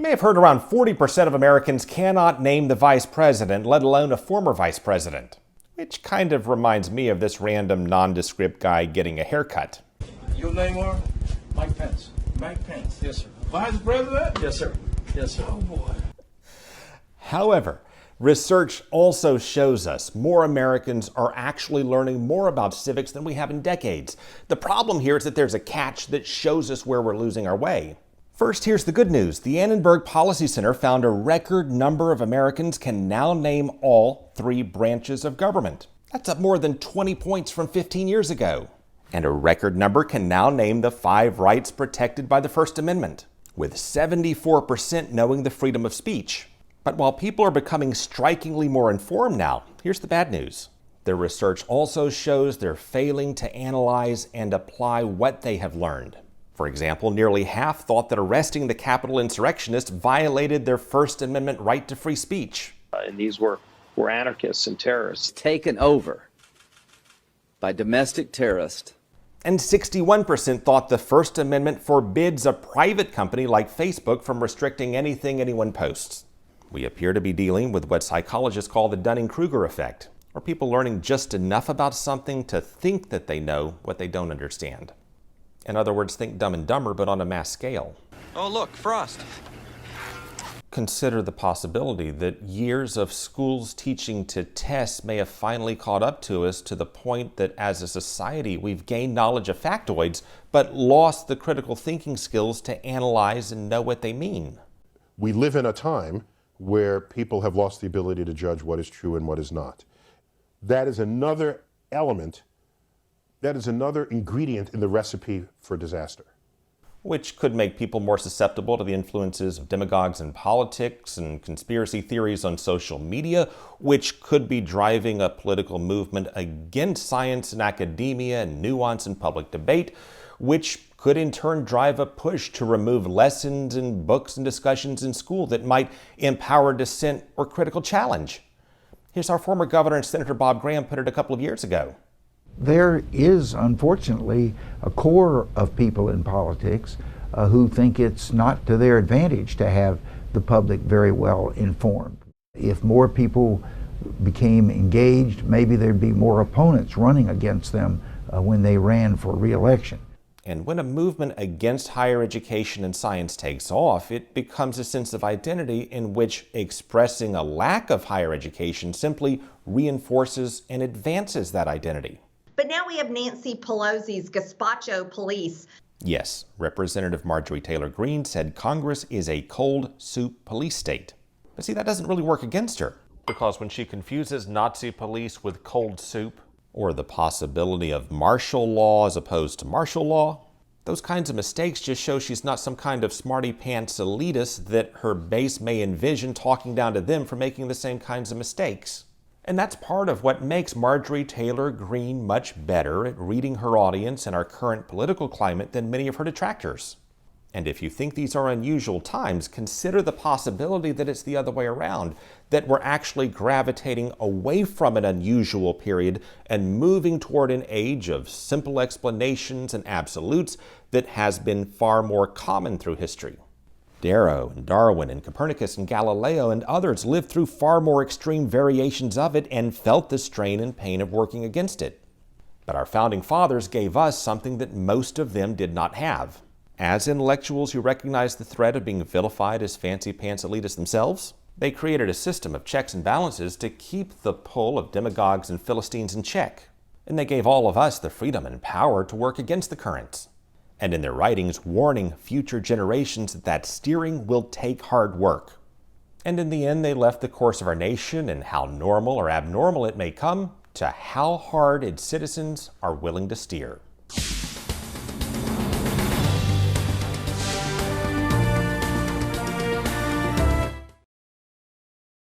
may have heard around 40% of Americans cannot name the vice president, let alone a former vice president. Which kind of reminds me of this random nondescript guy getting a haircut. Your name are? Mike Pence. Mike Pence. Yes, sir. Vice President? Yes, sir. Yes, sir. Oh, boy. However, research also shows us more Americans are actually learning more about civics than we have in decades. The problem here is that there's a catch that shows us where we're losing our way. First, here's the good news. The Annenberg Policy Center found a record number of Americans can now name all 3 branches of government. That's up more than 20 points from 15 years ago. And a record number can now name the 5 rights protected by the First Amendment, with 74% knowing the freedom of speech. But while people are becoming strikingly more informed now, here's the bad news. The research also shows they're failing to analyze and apply what they have learned. For example, nearly half thought that arresting the Capitol insurrectionists violated their First Amendment right to free speech. And these were anarchists and terrorists. Taken over by domestic terrorists. And 61% thought the First Amendment forbids a private company like Facebook from restricting anything anyone posts. We appear to be dealing with what psychologists call the Dunning-Kruger effect, or people learning just enough about something to think that they know what they don't understand. In other words, think Dumb and Dumber, but on a mass scale. Oh, look, Frost. Consider the possibility that years of schools teaching to test may have finally caught up to us to the point that as a society we've gained knowledge of factoids, but lost the critical thinking skills to analyze and know what they mean. We live in a time where people have lost the ability to judge what is true and what is not. That is another element, that is another ingredient in the recipe for disaster. Which could make people more susceptible to the influences of demagogues in politics and conspiracy theories on social media, which could be driving a political movement against science and academia and nuance in public debate, which could in turn drive a push to remove lessons in books and discussions in school that might empower dissent or critical challenge. Here's our former governor and Senator Bob Graham put it a couple of years ago. There is, unfortunately, a core of people in politics who think it's not to their advantage to have the public very well informed. If more people became engaged, maybe there'd be more opponents running against them when they ran for re-election. And when a movement against higher education and science takes off, it becomes a sense of identity in which expressing a lack of higher education simply reinforces and advances that identity. But now we have Nancy Pelosi's gazpacho police. Yes, Representative Marjorie Taylor Greene said Congress is a cold soup police state. But see, that doesn't really work against her, because when she confuses Nazi police with cold soup, or the possibility of martial law as opposed to martial law, those kinds of mistakes just show she's not some kind of smarty-pants elitist that her base may envision talking down to them for making the same kinds of mistakes. And that's part of what makes Marjorie Taylor Greene much better at reading her audience and our current political climate than many of her detractors. And if you think these are unusual times, consider the possibility that it's the other way around, that we're actually gravitating away from an unusual period and moving toward an age of simple explanations and absolutes that has been far more common through history. Darrow and Darwin and Copernicus and Galileo and others lived through far more extreme variations of it and felt the strain and pain of working against it. But our founding fathers gave us something that most of them did not have. As intellectuals who recognized the threat of being vilified as fancy-pants elitists themselves, they created a system of checks and balances to keep the pull of demagogues and Philistines in check. And they gave all of us the freedom and power to work against the currents. And in their writings, warning future generations that steering will take hard work. And in the end, they left the course of our nation and how normal or abnormal it may come to how hard its citizens are willing to steer.